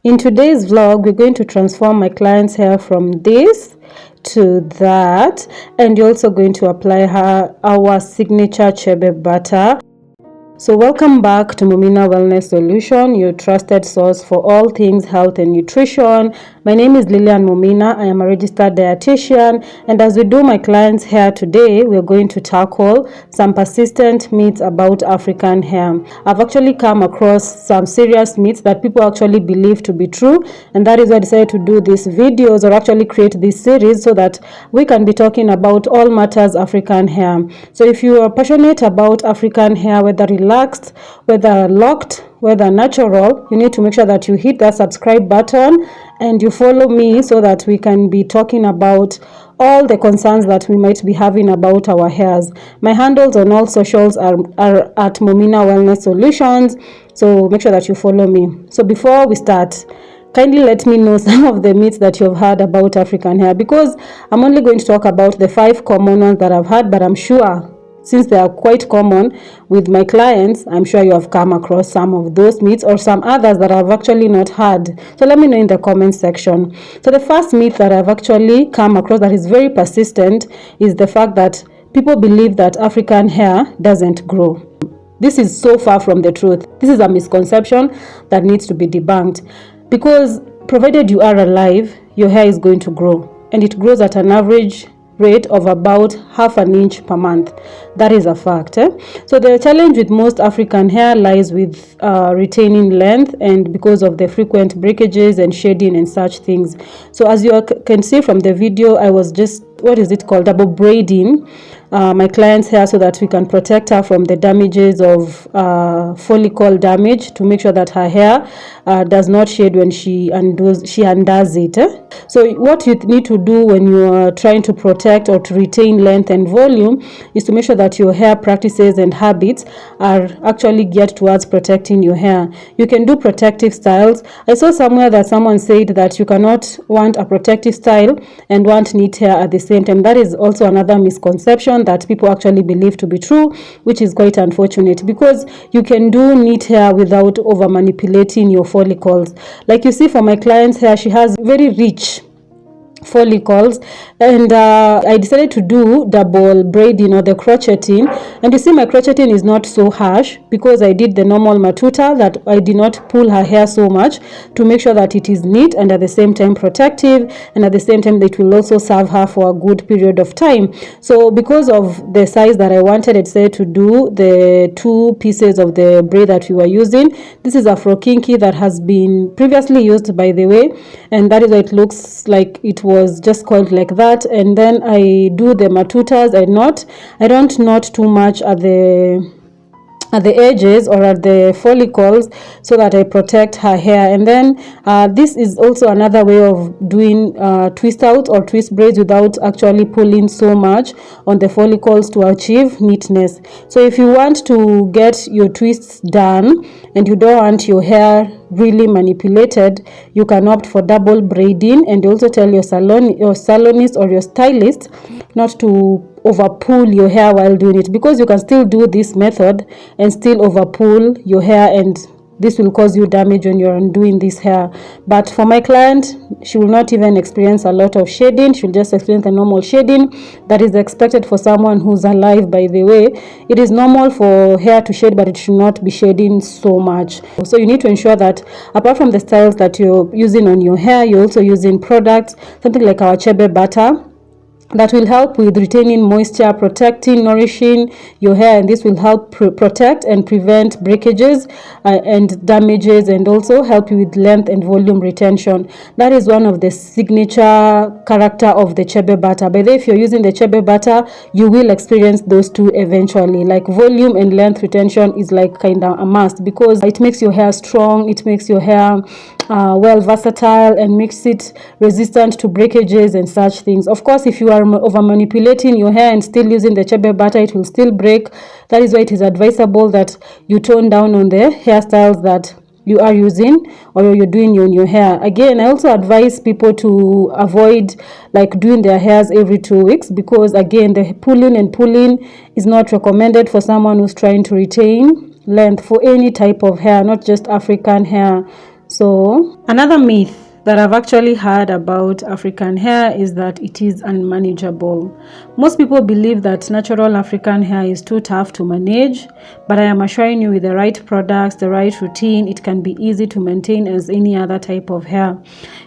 In today's vlog, we're going to transform my client's hair from this to that, and you're also going to apply our signature Chebe butter. So welcome back to Mumina Wellness Solution, your trusted source for all things health and nutrition. My name is Lilian Mumina. I am a registered dietitian, and as we do my client's hair today, we're going to tackle some persistent myths about African hair. I've actually come across some serious myths that people actually believe to be true, and that is why I decided to do these videos or actually create this series so that we can be talking about all matters African hair. So if you are passionate about African hair, whether relaxed, whether locked, whether natural, you need to make sure that you hit that subscribe button and you follow me so that we can be talking about all the concerns that we might be having about our hairs. My handles on all socials are at Mumina Wellness Solutions, so make sure that you follow me. So before we start, kindly let me know some of the myths that you've heard about African hair, because I'm only going to talk about the 5 common ones that I've heard, but I'm sure since they are quite common with my clients, I'm sure you have come across some of those myths or some others that I've actually not heard. So let me know in the comment section. So the first myth that I've actually come across that is very persistent is the fact that people believe that African hair doesn't grow. This is so far from the truth. This is a misconception that needs to be debunked, because provided you are alive, your hair is going to grow, and it grows at an average rate of about ½ an inch per month. That is a fact. So the challenge with most African hair lies with retaining length, and because of the frequent breakages and shading and such things. So as you can see from the video, I was just, what is it called, double braiding my client's hair so that we can protect her from the damages of follicle damage, to make sure that her hair does not shade when she undoes it. So what you need to do when you are trying to protect or to retain length and volume is to make sure that your hair practices and habits are actually geared towards protecting your hair. You can do protective styles. I saw somewhere that someone said that you cannot want a protective style and want neat hair at the same time. That is also another misconception that people actually believe to be true, which is quite unfortunate, because you can do neat hair without over manipulating your follicles. Like you see for my client's hair, she has very rich follicles, and I decided to do double braiding or the crocheting, and you see my crocheting is not so harsh because I did the normal matuta, that I did not pull her hair so much, to make sure that it is neat and at the same time protective, and at the same time it will also serve her for a good period of time. So because of the size that I wanted, I decided to do the 2 pieces of the braid that we were using. This is a kinky that has been previously used, by the way, and that is why it looks like it was just coiled like that. And then I do the matutas. I don't knot too much at the edges or at the follicles, so that I protect her hair. And then this is also another way of doing twist out or twist braids without actually pulling so much on the follicles to achieve neatness. So if you want to get your twists done and you don't want your hair really manipulated, you can opt for double braiding, and also tell your salonist or your stylist not to overpull your hair while doing it, because you can still do this method and still overpull your hair, and this will cause you damage when you're undoing this hair. But for my client, she will not even experience a lot of shading. She'll just experience the normal shading that is expected for someone who's alive, by the way. It is normal for hair to shade, but it should not be shading so much. So you need to ensure that apart from the styles that you're using on your hair, you're also using products, something like our Chebe butter, that will help with retaining moisture, protecting, nourishing your hair, and this will help protect and prevent breakages and damages, and also help you with length and volume retention. That is one of the signature character of the Chebe butter. By the way, if you're using the Chebe butter, you will experience those two eventually. Like volume and length retention is like kind of a must, because it makes your hair strong, it makes your hair well versatile, and makes it resistant to breakages and such things. Of course, if you are over manipulating your hair and still using the Chebe butter, it will still break. That is why it is advisable that you tone down on the hairstyles that you are using or you're doing on your hair. Again, I also advise people to avoid like doing their hairs every 2 weeks, because again, the pulling is not recommended for someone who's trying to retain length for any type of hair, not just African hair. So another myth that I've actually heard about African hair is that it is unmanageable. Most people believe that natural African hair is too tough to manage, but I am assuring you, with the right products, the right routine, it can be easy to maintain as any other type of hair.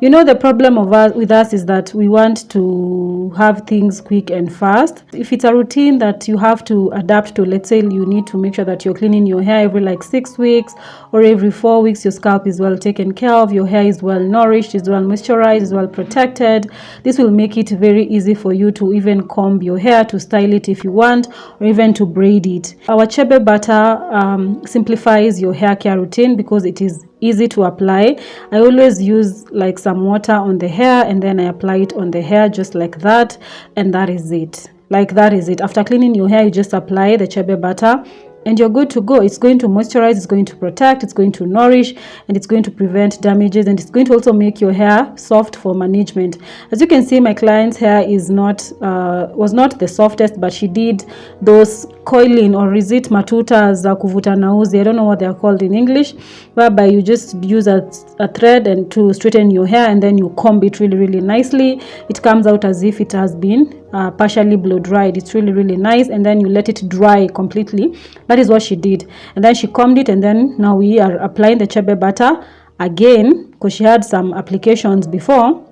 You know, the problem with us is that we want to have things quick and fast. If it's a routine that you have to adapt to, let's say you need to make sure that you're cleaning your hair every like 6 weeks or every 4 weeks, your scalp is well taken care of, your hair is well nourished, is well moisturized, is well protected. This will make it very easy for you to even comb your hair, to style it if you want, or even to braid it. Our Chebe butter simplifies your hair care routine because it is easy to apply. I always use like some water on the hair and then I apply it on the hair just like that, and that is it. Like that is it. After cleaning your hair, you just apply the Chebe butter and you're good to go. It's going to moisturize, it's going to protect, it's going to nourish, and it's going to prevent damages, and it's going to also make your hair soft for management. As you can see, my client's hair is was not the softest, but she did those coiling, or is it matuta za kuvuta nauzi, I don't know what they are called in English, whereby you just use a thread and to straighten your hair, and then you comb it really nicely. It comes out as if it has been partially blow dried. It's really nice, and then you let it dry completely. That is what she did, and then she combed it, and then now we are applying the Chebe butter again because she had some applications before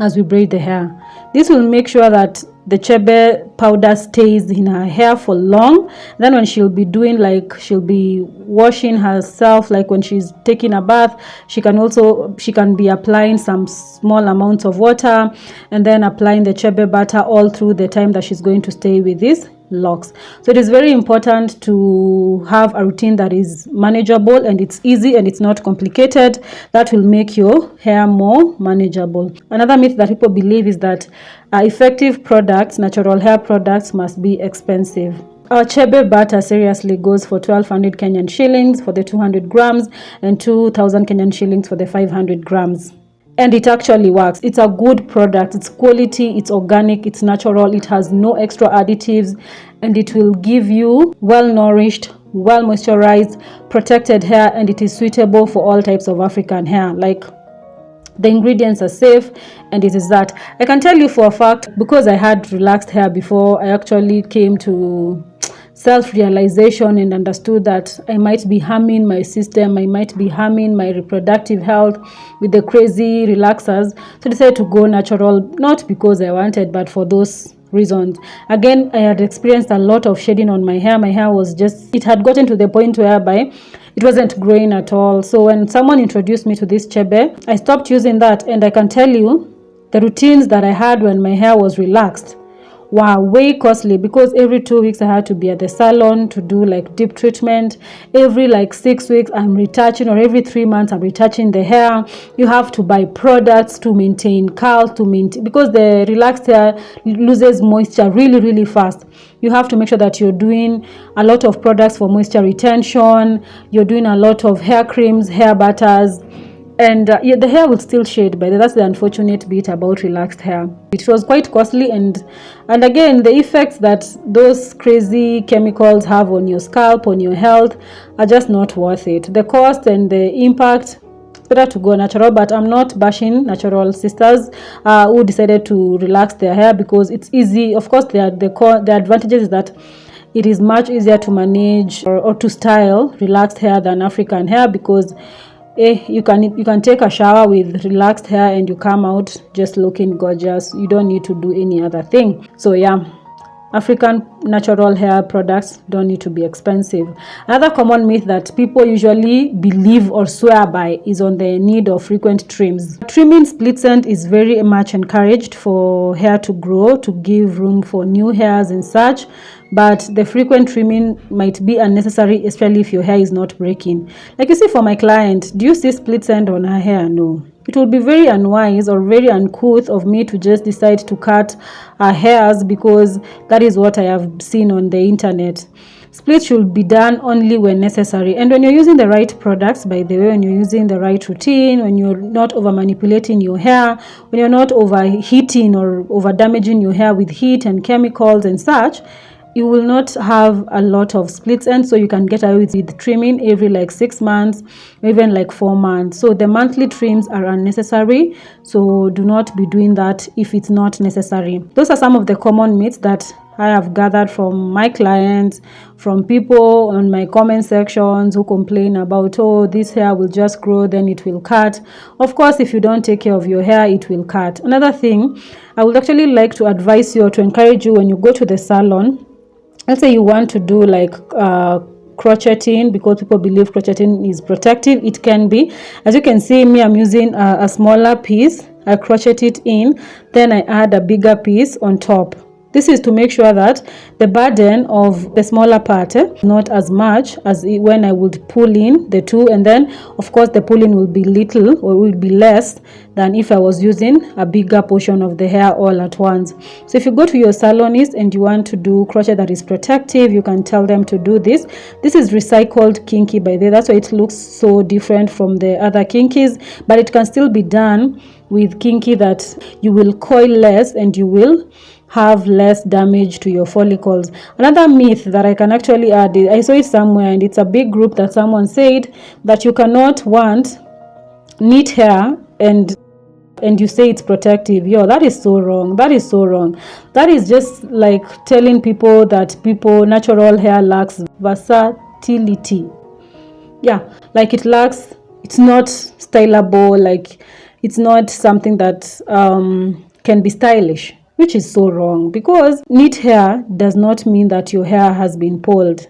as we braid the hair. This will make sure that the Chebe powder stays in her hair for long. Then when she'll be doing, like, she'll be washing herself, like when she's taking a bath, she can be applying some small amounts of water and then applying the Chebe butter all through the time that she's going to stay with this locks. So it is very important to have a routine that is manageable and it's easy and it's not complicated. That will make your hair more manageable. Another myth that people believe is that effective products, natural hair products, must be expensive. Our Chebe butter seriously goes for 1,200 Kenyan shillings for the 200 grams and 2,000 Kenyan shillings for the 500 grams. And it actually works. It's a good product. It's quality, it's organic, it's natural, it has no extra additives, and it will give you well-nourished, well-moisturized, protected hair, and it is suitable for all types of African hair. Like, the ingredients are safe, and it is that. I can tell you for a fact, because I had relaxed hair before, I actually came to self-realization and understood that I might be harming my system, I might be harming my reproductive health with the crazy relaxers. So I decided to go natural, not because I wanted, but for those reasons. Again, I had experienced a lot of shedding on my hair. My hair was just, it had gotten to the point whereby it wasn't growing at all. So when someone introduced me to this Chebe, I stopped using that, and I can tell you the routines that I had when my hair was relaxed were way costly, because every 2 weeks I had to be at the salon to do like deep treatment. Every like 6 weeks I'm retouching, or every 3 months I'm retouching the hair. You have to buy products to maintain curls, because the relaxed hair loses moisture really fast. You have to make sure that you're doing a lot of products for moisture retention. You're doing a lot of hair creams, hair butters, and the hair will still shed. But that's the unfortunate bit about relaxed hair. It was quite costly, and again, the effects that those crazy chemicals have on your scalp, on your health, are just not worth it. The cost and the impact, it's better to go natural. But I'm not bashing natural sisters who decided to relax their hair, because it's easy. Of course, the advantages is that it is much easier to manage or to style relaxed hair than African hair, because you can take a shower with relaxed hair and you come out just looking gorgeous. You don't need to do any other thing. So yeah, African natural hair products don't need to be expensive. Another common myth that people usually believe or swear by is on the need of frequent trims. Trimming split end is very much encouraged for hair to grow, to give room for new hairs and such, but the frequent trimming might be unnecessary, especially if your hair is not breaking. Like you see for my client, do you see split end on her hair? No. It would be very unwise or very uncouth of me to just decide to cut her hairs because that is what I have seen on the internet. Split should be done only when necessary. And when you're using the right products, by the way, when you're using the right routine, when you're not over manipulating your hair, when you're not overheating or over damaging your hair with heat and chemicals and such, you will not have a lot of split ends, so you can get away with trimming every like 6 months, even like 4 months. So the monthly trims are unnecessary, so do not be doing that if it's not necessary. Those are some of the common myths that I have gathered from my clients, from people on my comment sections who complain about, oh, this hair will just grow, then it will cut. Of course, if you don't take care of your hair, it will cut. Another thing, I would actually like to advise you or to encourage you when you go to the salon. Let's say you want to do like crocheting, because people believe crocheting is protective. It can be. As you can see me, I'm using a smaller piece. I crochet it in, then I add a bigger piece on top. This is to make sure that the burden of the smaller part not as much as when I would pull in the two, and then of course the pulling will be little or will be less than if I was using a bigger portion of the hair all at once. So if you go to your salonist and you want to do crochet that is protective, you can tell them to do this. This is recycled kinky by the way. That's why it looks so different from the other kinkies, but it can still be done with kinky that you will coil less and you will have less damage to your follicles. Another myth that I can actually add, I saw it somewhere and it's a big group that someone said that you cannot want neat hair and you say it's protective. Yo, that is so wrong. That is so wrong. That is just like telling people that natural hair lacks versatility. Yeah, like it's not stylable, like it's not something that can be stylish, which is so wrong, because neat hair does not mean that your hair has been pulled.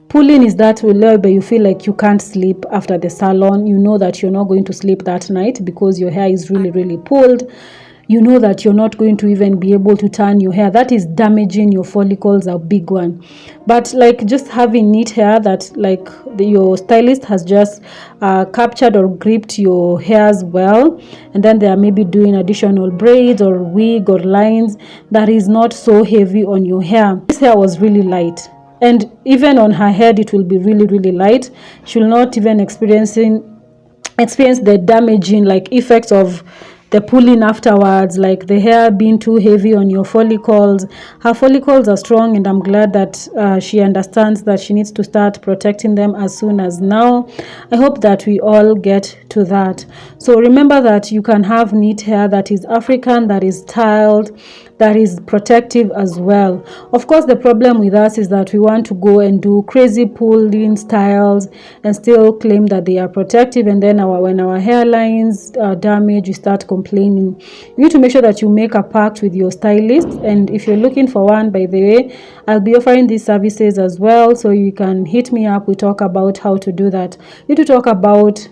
Pulling is that where you feel like you can't sleep after the salon. You know that you're not going to sleep that night because your hair is really, really pulled. You know that you're not going to even be able to turn your hair. That is damaging your follicles, a big one. But like just having neat hair that like your stylist has just captured or gripped your hairs well, and then they are maybe doing additional braids or wig or lines that is not so heavy on your hair. This hair was really light, and even on her head it will be really, really light. She will not even experience the damaging like effects of the pulling afterwards, like the hair being too heavy on your follicles. Her follicles are strong, and I'm glad that she understands that she needs to start protecting them as soon as now. I hope that we all get to that. So remember that you can have neat hair that is African, that is styled, that is protective as well. Of course, the problem with us is that we want to go and do crazy pulling styles and still claim that they are protective, and then when our hairlines are damaged, we start complaining. You need to make sure that you make a pact with your stylist, and if you're looking for one, by the way, I'll be offering these services as well, so you can hit me up. We talk about how to do that. You need to talk about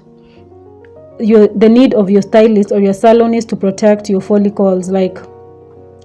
the need of your stylist or your salonist to protect your follicles. Like,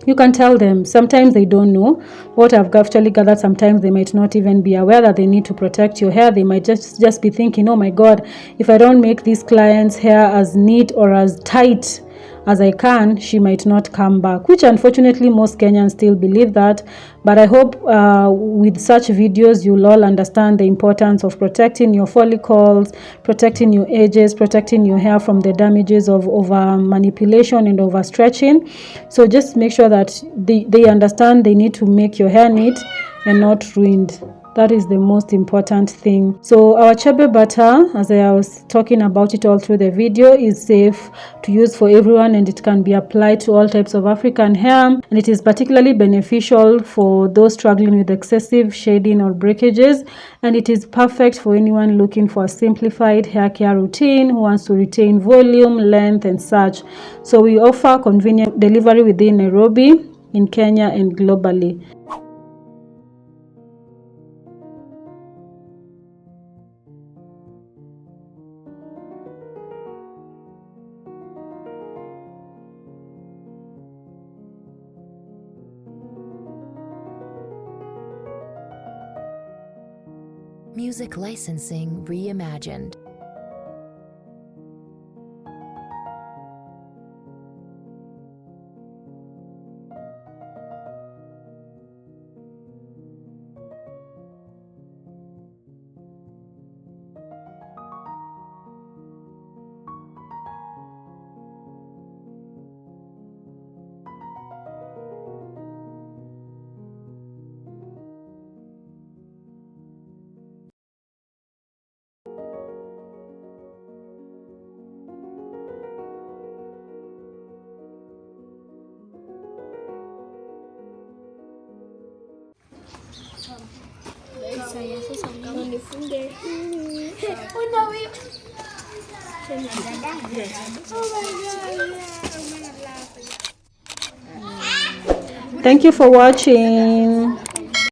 you can tell them. Sometimes they don't know what I've actually gathered. Sometimes they might not even be aware that they need to protect your hair. They might just be thinking, oh my God, if I don't make these clients' hair as neat or as tight as I can, she might not come back, which unfortunately most Kenyans still believe that. But I hope with such videos you'll all understand the importance of protecting your follicles, protecting your edges, protecting your hair from the damages of over manipulation and overstretching. So just make sure that they understand they need to make your hair neat and not ruined. That is the most important thing. So our Chebe butter, as I was talking about it all through the video, is safe to use for everyone, and it can be applied to all types of African hair, and it is particularly beneficial for those struggling with excessive shading or breakages, and it is perfect for anyone looking for a simplified hair care routine who wants to retain volume, length and such. So we offer convenient delivery within Nairobi, in Kenya and globally. Music licensing reimagined. Thank you for watching.